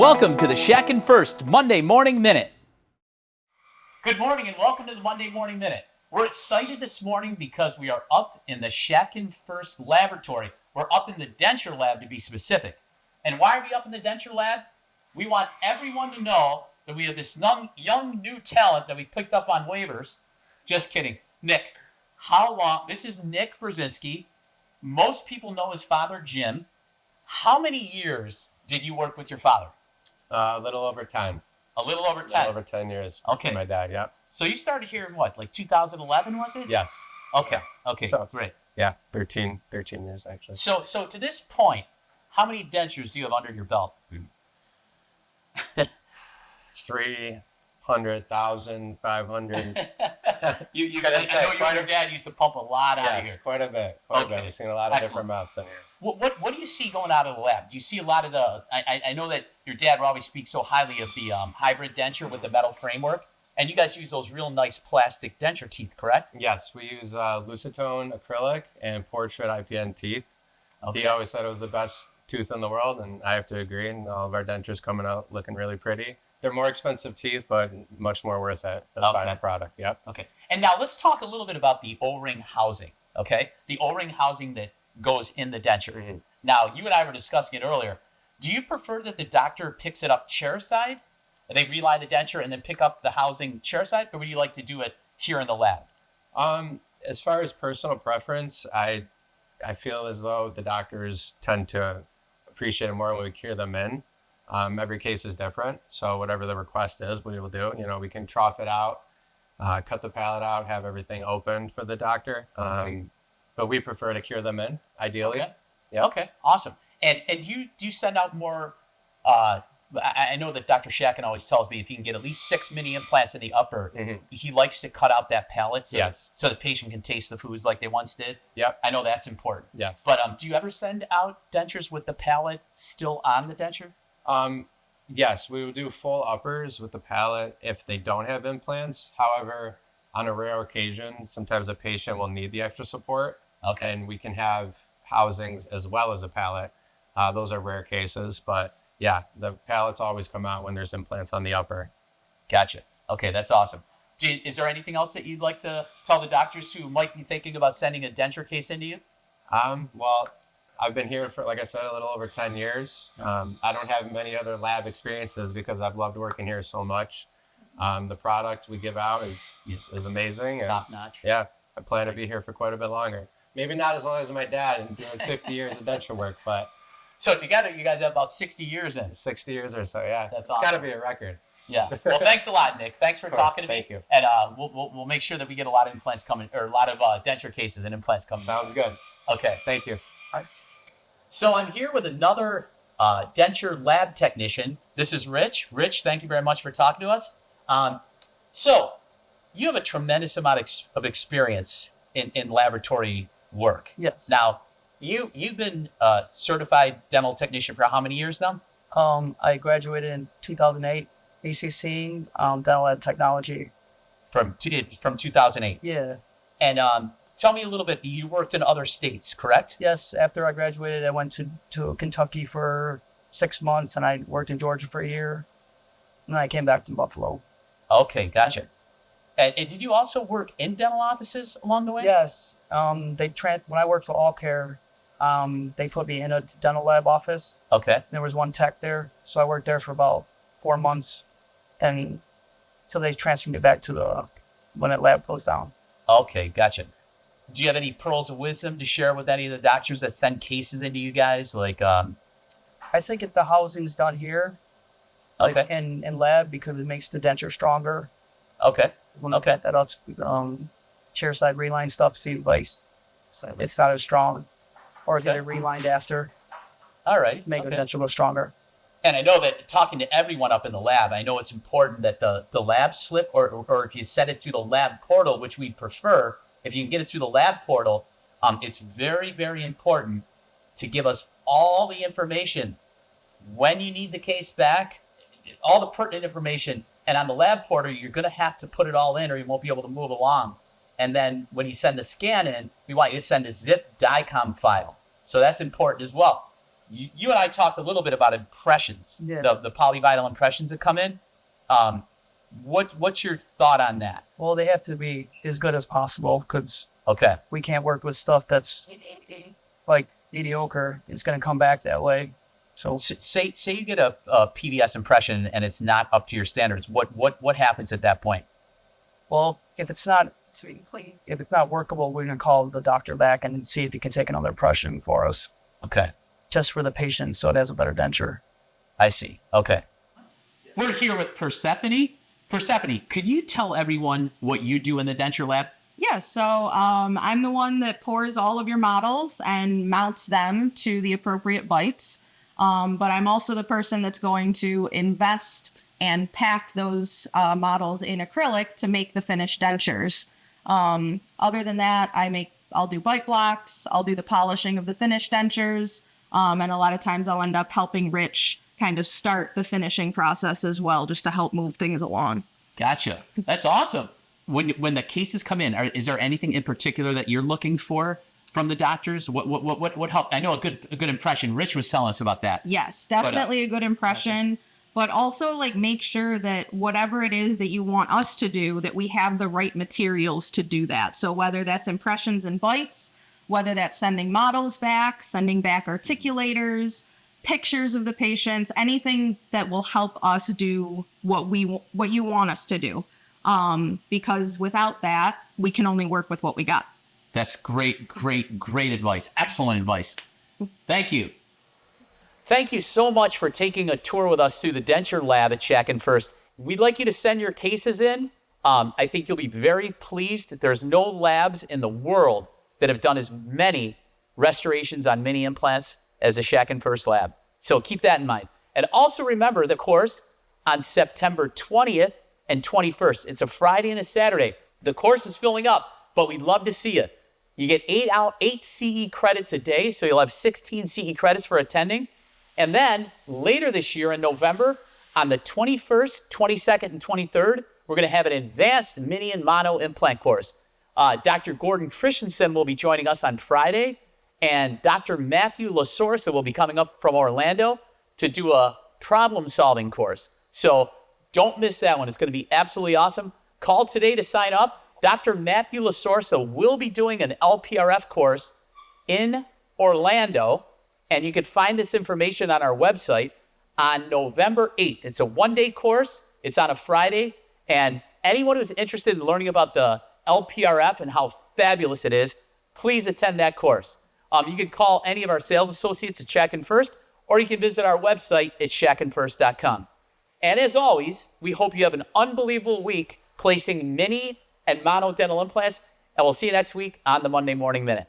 Welcome to the Shatkin F.I.R.S.T Monday Morning Minute. Good morning and welcome to the Monday Morning Minute. We're excited this morning because we are up in the Shatkin F.I.R.S.T laboratory. We're up in the Denture lab to be specific. And why are we up in the Denture lab? We want everyone to know that we have this young new talent that we picked up on waivers. Just kidding. Nick, how long? This is Nick Brzezinski. Most people know his father, Jim. How many years did you work with your father? A little over 10. A little over 10? A little over 10 years. Okay. With my dad, yeah. So you started here in what, like 2011, was it? Yes. Okay, okay, so, great. Yeah, 13 years actually. So to this point, how many dentures do you have under your belt? 300,500. you got to say, I know your dad used to pump a lot out of here. Quite a bit. Quite a bit. We've seen a lot of different mouths in here. What do you see going out of the lab? Do you see a lot of the, I know that your dad would always speak so highly of the hybrid denture with the metal framework, and you guys use those real nice plastic denture teeth, correct? Yes, we use Lucetone, Acrylic, and portrait IPN teeth. Okay. He always said it was the best tooth in the world, and I have to agree, and all of our dentures coming out looking really pretty. They're more expensive teeth, but much more worth it. The final product, yep. Okay, and now let's talk a little bit about the O-ring housing, okay? The O-ring housing that goes in the denture. Mm-hmm. Now, you and I were discussing it earlier. Do you prefer that the doctor picks it up chair side, and they reline the denture and then pick up the housing chair side, or would you like to do it here in the lab? As far as personal preference, I feel as though the doctors tend to appreciate it more when we cure them in. Every case is different, so whatever the request is, we will do. You know, we can trough it out, cut the palate out, have everything open for the doctor. But we prefer to cure them in, ideally. Okay. Yep. Okay, awesome. And do you send out more? I know that Dr. Shatkin always tells me if you can get at least 6 mini implants in the upper, he likes to cut out that palate so the patient can taste the foods like they once did. Yep. I know that's important. Yes. But do you ever send out dentures with the palate still on the denture? Yes, we will do full uppers with the palate if they don't have implants. However, on a rare occasion, sometimes a patient will need the extra support. Okay. And we can have housings as well as a palate. Those are rare cases, but yeah, the palates always come out when there's implants on the upper. Gotcha. Okay, that's awesome. Is there anything else that you'd like to tell the doctors who might be thinking about sending a denture case into you? Well, I've been here for, like I said, a little over 10 years. I don't have many other lab experiences because I've loved working here so much. The product we give out is amazing. Top notch. Yeah, I plan to be here for quite a bit longer. Maybe not as long as my dad and doing 50 years of denture work, but... So together, you guys have about 60 years in. 60 years or so, yeah. That's awesome. It's got to be a record. Yeah. Well, thanks a lot, Nick. Thanks for talking to me. Thank you. And we'll make sure that we get a lot of implants coming, or a lot of denture cases and implants coming. Sounds good. Okay. Thank you. Nice. So I'm here with another denture lab technician. This is Rich. Rich, thank you very much for talking to us. So you have a tremendous amount of experience in laboratory work. Yes. Now, you've been a certified dental technician for how many years now? I graduated in 2008, ACC, dental ed technology. From 2008. Yeah. And tell me a little bit. You worked in other states, correct? Yes. After I graduated, I went to Kentucky for 6 months, and I worked in Georgia for a year. And then I came back to Buffalo. Okay, gotcha. And did you also work in dental offices along the way? Yes. When I worked for All Care, they put me in a dental lab office. Okay. There was one tech there, so I worked there for about 4 months, and until they transferred me back to when that lab closed down. Okay, gotcha. Do you have any pearls of wisdom to share with any of the doctors that send cases into you guys? Like, I think if the housing's done here, like in lab, because it makes the denture stronger. Okay. Okay. That else, chair side reline stuff seems like it's not as strong, or get it relined after. All right. Make the denture go stronger. And I know that talking to everyone up in the lab, I know it's important that the lab slip, or if you send it through the lab portal, which we prefer, if you can get it through the lab portal, it's very, very important to give us all the information when you need the case back, all the pertinent information. And on the lab portal, you're going to have to put it all in or you won't be able to move along. And then when you send the scan in, we want you to send a zip DICOM file. So that's important as well. you and I talked a little bit about impressions, Yeah. the polyvinyl impressions that come in. What's your thought on that? Well, they have to be as good as possible because Okay. we can't work with stuff that's like mediocre. It's going to come back that way. So Say you get a PVS impression and it's not up to your standards. What happens at that point? well, if it's not workable, we're going to call the doctor back and see if he can take another impression for us, Okay. just for the patient, so it has a better denture. I see. Okay. We're here with Persephone. Persephone, could you tell everyone what you do in the denture lab? Yeah, so I'm the one that pours all of your models and mounts them to the appropriate bites. But I'm also the person that's going to invest and pack those models in acrylic to make the finished dentures. Other than that, I'll do bite blocks, I'll do the polishing of the finished dentures, and a lot of times I'll end up helping Rich kind of start the finishing process as well, just to help move things along. Gotcha. That's awesome. When the cases come in, is there anything in particular that you're looking for from the doctors? What help? I know a good impression. Rich was telling us about that. Yes, definitely a good impression, but also like make sure that whatever it is that you want us to do, that we have the right materials to do that. So whether that's impressions and bites, whether that's sending models back, sending back articulators, pictures of the patients, anything that will help us do what you want us to do. Because without that, we can only work with what we got. That's great advice. Excellent advice. Thank you. Thank you so much for taking a tour with us through the denture lab at Shatkin F.I.R.S.T. We'd like you to send your cases in. I think you'll be very pleased. There's no labs in the world that have done as many restorations on mini implants as the Shatkin F.I.R.S.T. lab. So keep that in mind. And also remember, of course, on September 20th and 21st, it's a Friday and a Saturday. The course is filling up, but we'd love to see you. You get 8 CE credits a day, so you'll have 16 CE credits for attending. And then later this year in November, on the 21st, 22nd, and 23rd, we're going to have an advanced mini and mono implant course. Dr. Gordon Christensen will be joining us on Friday, and Dr. Matthew Lasorsa will be coming up from Orlando to do a problem-solving course. So don't miss that one. It's going to be absolutely awesome. Call today to sign up. Dr. Matthew Lasorsa will be doing an LPRF course in Orlando, and you can find this information on our website on November 8th. It's a one-day course. It's on a Friday, and anyone who's interested in learning about the LPRF and how fabulous it is, please attend that course. You can call any of our sales associates at Shatkin F.I.R.S.T, or you can visit our website at shatkinfirst.com. And as always, we hope you have an unbelievable week placing mini and mono dental implants, and we'll see you next week on the Monday Morning Minute.